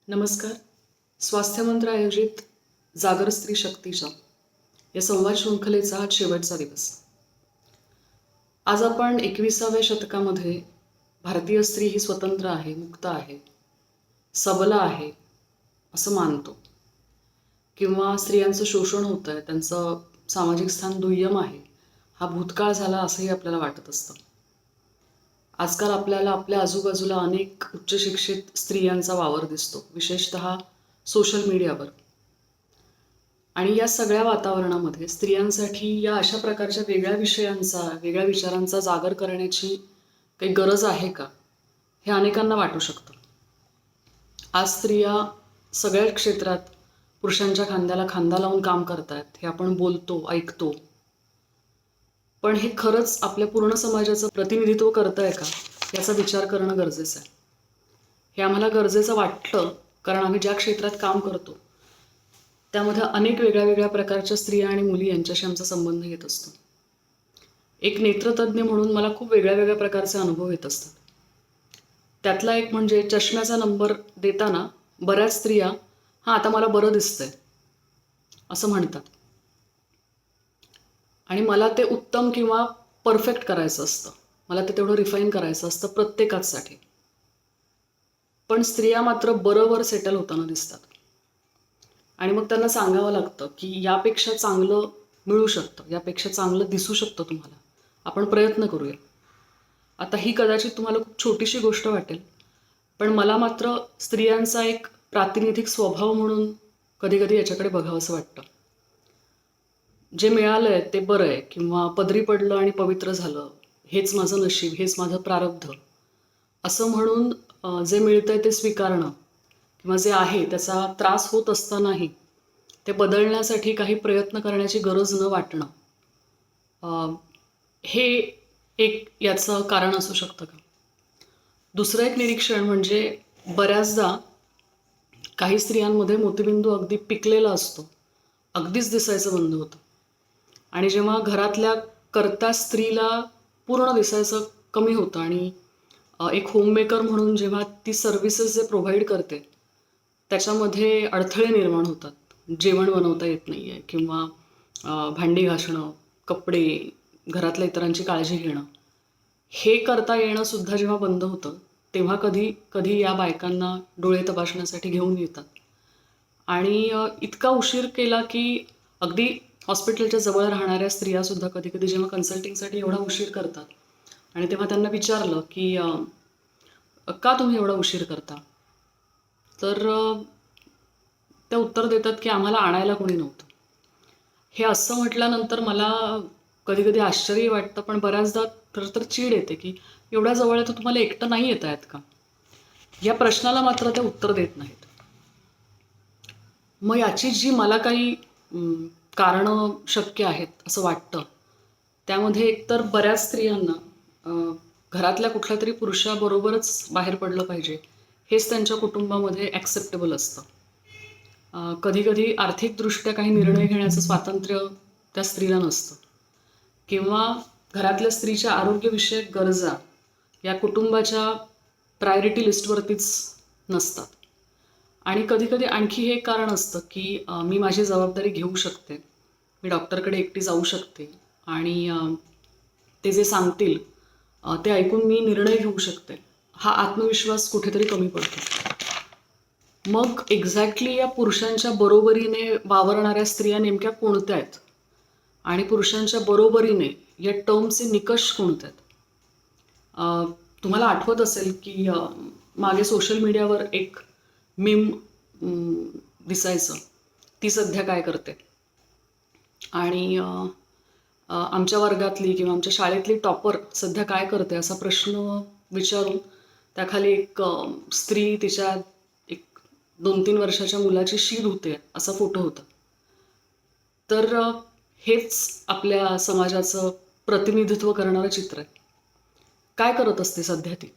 नमस्कार. स्वास्थ्य मंत्र आयोजित जागर स्त्री शक्तीचा या संवाद शृंखलेचा आज शेवटचा दिवस. आज आपण 21व्या शतकामध्ये भारतीय स्त्री ही स्वतंत्र आहे, मुक्त आहे, सबल आहे असं मानतो, किंवा स्त्रियांचं शोषण होतं आहे, त्यांचं सामाजिक स्थान दुय्यम आहे, हा भूतकाळ झाला असंही आपल्याला वाटत असतं. आजकाल आपल्याला आपल्या आजूबाजूला अनेक उच्च शिक्षित स्त्रियांचा वावर दिसतो, विशेषतः सोशल मीडियावर. आणि या सगळ्या वातावरणामध्ये स्त्रियांसाठी या अशा प्रकारच्या वेगळ्या विषयांचा, वेगळ्या विचारांचा जागर करण्याची काही गरज आहे का, हे अनेकांना वाटू शकतं. आज स्त्रिया सगळ्या क्षेत्रात पुरुषांच्या खांद्याला खांदा लावून काम करतात, हे आपण बोलतो, ऐकतो. पण हे खरंच आपल्या पूर्ण समाजाचं प्रतिनिधित्व करतं आहे का, याचा विचार करणं गरजेचं आहे. हे आम्हाला गरजेचं वाटतं कारण आम्ही ज्या क्षेत्रात काम करतो त्यामध्ये अनेक वेगळ्या वेगळ्या प्रकारच्या स्त्रिया आणि मुली यांच्याशी आमचा संबंध येत असतो. एक नेत्रतज्ञ म्हणून मला खूप वेगळ्या वेगळ्या प्रकारचे अनुभव येत असतात. त्यातला एक म्हणजे चष्म्याचा नंबर देताना बऱ्याच स्त्रिया आता मला बरं दिसतंय असं म्हणतात, आणि मला ते उत्तम किंवा परफेक्ट करायचं असतं, मला ते तेवढं रिफाईन करायचं असतं प्रत्येकासाठी. पण स्त्रिया मात्र बरोबर सेटल होताना दिसतात, आणि मग त्यांना सांगावं लागतं की यापेक्षा चांगलं मिळू शकतं, यापेक्षा चांगलं दिसू शकतं तुम्हाला, आपण प्रयत्न करूया. आता ही कदाचित तुम्हाला खूप छोटीशी गोष्ट वाटेल, पण मला मात्र स्त्रियांचा एक प्रातिनिधिक स्वभाव म्हणून कधी कधी याच्याकडे बघावंसं वाटतं. जे मिळालं आहे ते बरं आहे, किंवा पदरी पडलं आणि पवित्र झालं, हेच माझं नशीब, हेच माझं प्रारब्ध असं म्हणून जे मिळतंय ते स्वीकारणं, किंवा जे आहे त्याचा त्रास होत असतानाही ते बदलण्यासाठी काही प्रयत्न करण्याची गरज न वाटणं, हे एक याचं कारण असू शकतं का. दुसरं एक निरीक्षण म्हणजे बऱ्याचदा काही स्त्रियांमध्ये मोतीबिंदू अगदी पिकलेला असतो, अगदीच दिसायचं बंद होतं, आणि जेव्हा घरातल्या कर्त्या स्त्रीला पूर्ण दिसायचं कमी होतं, आणि एक होममेकर म्हणून जेव्हा ती सर्व्हिसेस जे प्रोव्हाइड करते त्याच्यामध्ये अडथळे निर्माण होतात, जेवण बनवता येत नाही आहे, किंवा भांडी घासणं, कपडे, घरातल्या इतरांची काळजी घेणं, हे करता येणं सुद्धा जेव्हा बंद होतं तेव्हा कधी कधी या बायकांना डोळे तपासण्यासाठी घेऊन येतात. आणि इतका उशीर केला की अगदी हॉस्पिटलच्या जवळ राहणाऱ्या स्त्रियासुद्धा कधी कधी जेव्हा कन्सल्टिंगसाठी एवढा उशीर करतात, आणि तेव्हा त्यांना विचारलं की का तुम्ही एवढा उशीर करता, तर ते उत्तर देतात की आम्हाला आणायला कोणी नव्हतं. हे असं म्हटल्यानंतर मला कधी कधी आश्चर्य वाटतं, पण बऱ्याचदा तर चीड येते की एवढ्या जवळ आहे तर तुम्हाला एकटं नाही येता येत का. या प्रश्नाला मात्र ते उत्तर देत नाहीत. मग याची जी मला काही कारणं शक्य आहेत असं वाटतं, त्यामध्ये एकतर बऱ्याच स्त्रियांना घरातल्या कुठल्या तरी पुरुषाबरोबरच बाहेर पडलं पाहिजे हेच त्यांच्या कुटुंबामध्ये ॲक्सेप्टेबल असतं. कधी कधी आर्थिकदृष्ट्या काही निर्णय घेण्याचं स्वातंत्र्य त्या स्त्रीला नसतं, किंवा घरातल्या स्त्रीच्या आरोग्यविषयक गरजा या कुटुंबाच्या प्रायोरिटी लिस्टवरतीच नसतात. आणि कधी कधी आणखी हे कारण असतं की मी माझी जबाबदारी घेऊ शकते, मी डॉक्टरकडे एकटी जाऊ शकते, आणि ते जे सांगतील ते ऐकून मी निर्णय घेऊ शकते, हा आत्मविश्वास कुठेतरी कमी पडतो. मग एक्झॅक्टली या पुरुषांच्या बरोबरीने वावरणाऱ्या स्त्रिया नेमक्या कोणत्या आहेत, आणि पुरुषांच्या बरोबरीने या टर्मचे निकष कोणते आहेत. तुम्हाला आठवत असेल की मागे सोशल मीडियावर एक मीम दिसायचं, ती सध्या काय करते, आणि आमच्या वर्गातली किंवा आमच्या शाळेतली टॉपर सध्या काय करते असा प्रश्न विचारून त्याखाली एक स्त्री तिच्या एक 2-3 वर्षाच्या मुलाची शी धुते असा फोटो होता. तर हेच आपल्या समाजाचं प्रतिनिधित्व करणारं चित्र आहे. काय करत असते सध्या ती.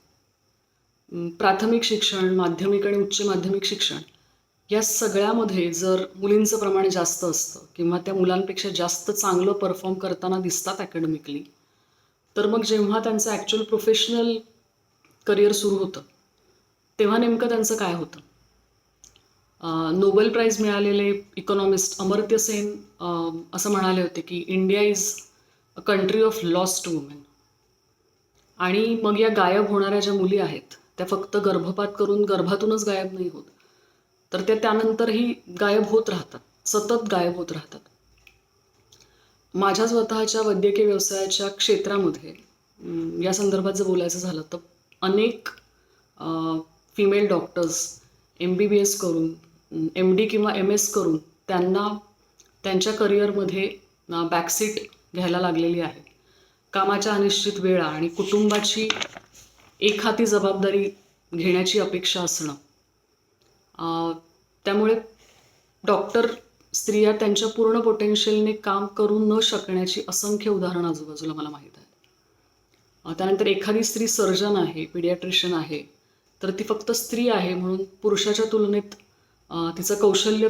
प्राथमिक शिक्षण, माध्यमिक आणि उच्च माध्यमिक शिक्षण या सगळ्यामध्ये जर मुलींचं प्रमाण जास्त असतं, किंवा त्या मुलांपेक्षा जास्त चांगलं परफॉर्म करताना दिसतात ॲकॅडमिकली, तर मग जेव्हा त्यांचं ॲक्च्युअल प्रोफेशनल करिअर सुरू होतं तेव्हा नेमकं त्यांचं काय होतं. नोबेल प्राईज मिळालेले इकॉनॉमिस्ट अमर्त्य सेन असं म्हणाले होते की India is a country of lost women. आणि मग या गायब होणाऱ्या ज्या मुली आहेत त्या फक्त गर्भपात करून गर्भातूनच गायब नाही होत, तर त्या त्यानंतरही गायब होत राहतात, सतत गायब होत राहतात. माझ्या स्वतःच्या वैद्यकीय व्यवसायाच्या क्षेत्रामध्ये या संदर्भात जर बोलायचं झालं तर अनेक फिमेल डॉक्टर्स MBBS करून MD किंवा MS करून त्यांना त्यांच्या करिअरमध्ये बॅकसीट घ्यायला लागलेली आहे. कामाच्या अनिश्चित वेळा आणि कुटुंबाची एक हाती जबाबदारी घेण्याची अपेक्षा असणं, त्यामुळे डॉक्टर स्त्रिया त्यांच्या पूर्ण पोटेन्शियलने काम करू न शकण्याची असंख्य उदाहरणं आजूबाजूला मला माहीत आहेत. त्यानंतर एखादी स्त्री सर्जन आहे, पिडियाट्रिशियन आहे, तर ती फक्त स्त्री आहे म्हणून पुरुषाच्या तुलनेत तिचं कौशल्य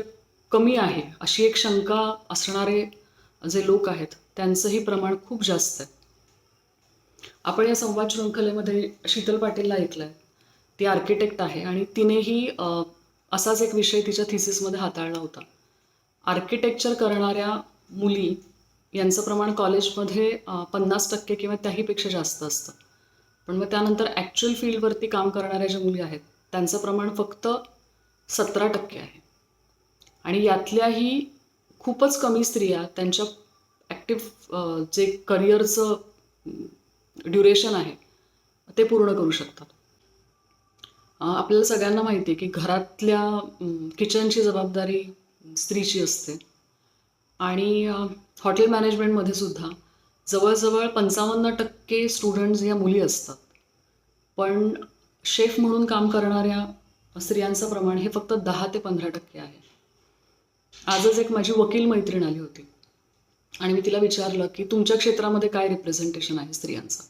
कमी आहे अशी एक शंका असणारे जे लोक आहेत त्यांचंही प्रमाण खूप जास्त आहे. आपण या संवाद शृंखलेमध्ये शीतल पाटीलला ऐकलं आहे. ती आर्किटेक्ट आहे आणि तिनेही असाच एक विषय तिच्या थिसिसमध्ये हाताळला होता. आर्किटेक्चर करणाऱ्या मुली यांचं प्रमाण कॉलेजमध्ये 50% किंवा त्याहीपेक्षा जास्त असतं. पण मग त्यानंतर ॲक्च्युअल फील्डवरती काम करणाऱ्या ज्या मुली आहेत त्यांचं प्रमाण फक्त 17% आहे. आणि यातल्याही खूपच कमी स्त्रिया त्यांच्या ॲक्टिव्ह जे करिअरचं ड्युरेशन आहे ते पूर्ण करू शकतात. आपल्याला सगळ्यांना माहिती आहे की घरातल्या किचनची जबाबदारी स्त्रीची असते आणि हॉटेल मॅनेजमेंटमध्ये सुद्धा जवळजवळ 55% स्टुडंट्स या मुली असतात. पण शेफ म्हणून काम करणाऱ्या स्त्रियांचं प्रमाण हे फक्त 10 ते 15% आहे. आजच एक माझी वकील मैत्रीण आली होती आणि मी तिला विचारलं की तुमच्या क्षेत्रामध्ये काय रिप्रेझेंटेशन आहे स्त्रियांचं.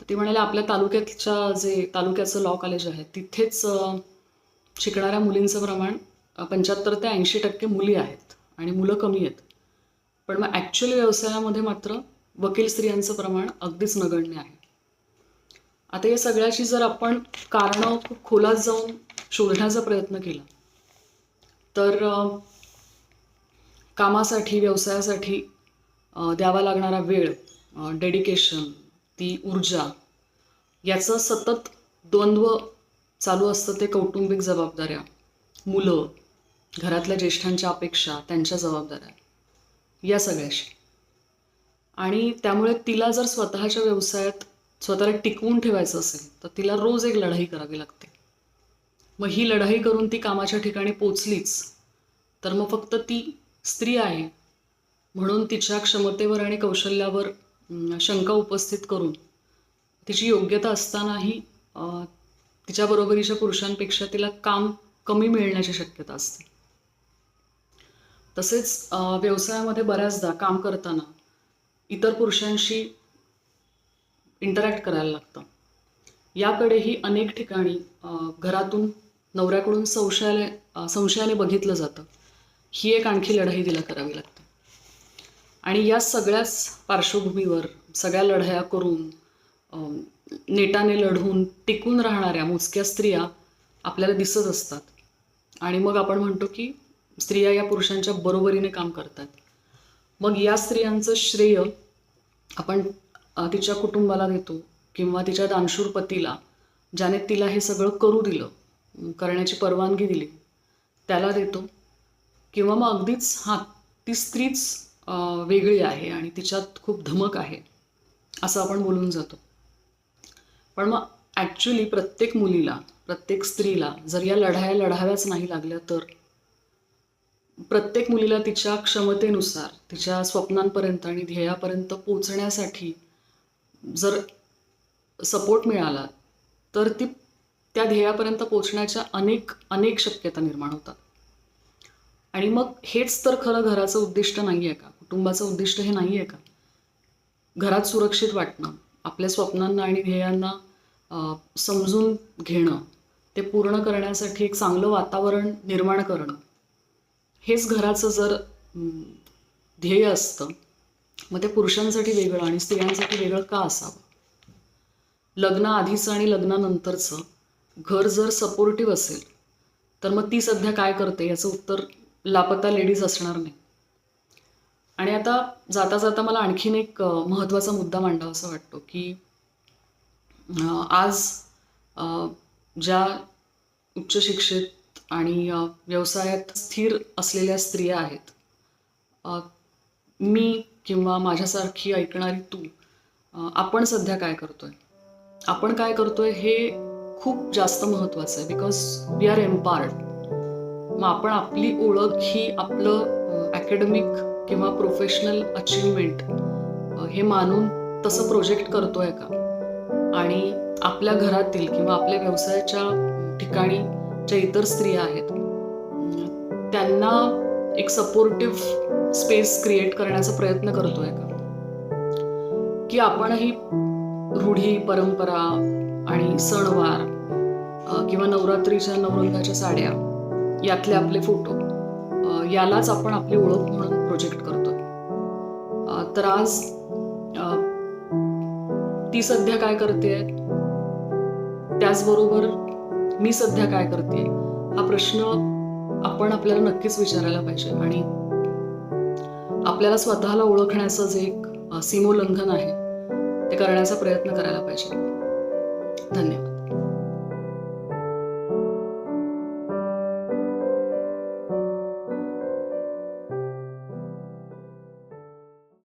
तर ती म्हणाली आपल्या तालुक्याचं लॉ कॉलेज आहे तिथेच शिकणाऱ्या मुलींचं प्रमाण 75 ते 80% मुली आहेत आणि मुलं कमी आहेत. पण मग ॲक्च्युअल व्यवसायामध्ये मात्र वकील स्त्रियांचं प्रमाण अगदीच नगण्य आहे. आता या सगळ्याची जर आपण कारणं खूप खोलात जाऊन शोधण्याचा प्रयत्न केला तर कामासाठी व्यवसायासाठी द्यावा लागणारा वेळ, डेडिकेशन, ती ऊर्जा, याचं सतत द्वंद्व चालू असतं. ते कौटुंबिक जबाबदाऱ्या, मुलं, घरातल्या ज्येष्ठांच्या अपेक्षा, त्यांच्या जबाबदाऱ्या, या सगळ्याशी. आणि त्यामुळे तिला जर स्वतःच्या व्यवसायात स्वतःला टिकवून ठेवायचं असेल तर तिला रोज एक लढाई करावी लागते. मग ही लढाई करून ती कामाच्या ठिकाणी पोचलीच तर मग फक्त ती स्त्री आहे म्हणून तिच्या क्षमतेवर आणि कौशल्यावर शंका उपस्थित करून तिची योग्यता असतानाही तिच्या बरोबरीच्या पुरुषांपेक्षा तिला काम कमी मिळण्याची शक्यता असते. तसेच व्यवसायामध्ये बऱ्याचदा काम करताना इतर पुरुषांशी इंटरॅक्ट करायला लागतं. याकडेही अनेक ठिकाणी घरातून नवऱ्याकडून संशयाने बघितलं जातं. ही एक आणखी लढाई तिला करावी लागते. आणि या सगळ्याच पार्श्वभूमीवर सगळ्या लढाया करून नेटाने लढून टिकून राहणाऱ्या मोजक्या स्त्रिया आपल्याला दिसत असतात. आणि मग आपण म्हणतो की स्त्रिया या पुरुषांच्या बरोबरीने काम करतात. मग या स्त्रियांचं श्रेय आपण तिच्या कुटुंबाला देतो किंवा तिच्या दानशूर पतीला, ज्याने तिला हे सगळं करू दिलं, करण्याची परवानगी दिली, त्याला देतो. किंवा मग अगदीच ती स्त्रीच वेगळी आहे आणि तिच्यात खूप धमक आहे असं आपण बोलून जातो. पण मग ॲक्च्युली प्रत्येक मुलीला, प्रत्येक स्त्रीला जर या लढाया लढाव्याच नाही लागल्या तर प्रत्येक मुलीला तिच्या क्षमतेनुसार तिच्या स्वप्नांपर्यंत आणि ध्येयापर्यंत पोचण्यासाठी जर सपोर्ट मिळाला तर ती त्या ध्येयापर्यंत पोचण्याच्या अनेक शक्यता निर्माण होतात. आणि मग हेच तर खरं घराचं उद्दिष्ट नाही आहे का? कुटुंबाचं उद्दिष्ट हे नाही आहे का? घरात सुरक्षित वाटणं, आपल्या स्वप्नांना आणि ध्येयांना समजून घेणं, ते पूर्ण करण्यासाठी एक चांगलं वातावरण निर्माण करणं, हेच घराचं जर ध्येय असतं मग ते पुरुषांसाठी वेगळं आणि स्त्रियांसाठी वेगळं का असावं? लग्नाआधीचं आणि लग्नानंतरचं घर जर सपोर्टिव्ह असेल तर मग ती सध्या काय करते याचं उत्तर लापता लेडीज असणार नाही. आणि आता जाता जाता मला आणखीन एक महत्त्वाचा मुद्दा मांडावा असं वाटतो की आज अ, ज्या उच्च शिक्षित आणि व्यवसायात स्थिर असलेल्या स्त्रिया आहेत, अ, मी किंवा माझ्यासारखी ऐकणारी तू, आपण सध्या काय करतोय, आपण काय करतोय हे खूप जास्त महत्त्वाचं आहे. Because we are empowered. मग आपण आपली ओळख ही आपलं अकॅडमिक किंवा प्रोफेशनल अचीवमेंट हे मानून तसं प्रोजेक्ट करतोय का? आणि आपल्या घरातील किंवा आपल्या व्यवसायाच्या ठिकाणी ज्या इतर स्त्रिया आहेत, त्यांना एक सपोर्टिव्ह स्पेस क्रिएट करण्याचा प्रयत्न करतोय का? की आपणही रूढी, परंपरा आणि सणवार किंवा नवरात्रीच्या नवरंगाच्या साड्या यातले आपले फोटो यालाच आपण आपली ओळख म्हणून प्रोजेक्ट करतोय. तर आज ती सध्या काय करते, त्याचबरोबर मी सध्या काय करते, हा प्रश्न आपण आपल्याला नक्कीच विचारायला पाहिजे. आणि आपल्याला स्वतःला ओळखण्याचं जे एक सीमोल्लंघन आहे ते करण्याचा प्रयत्न करायला पाहिजे. धन्यवाद.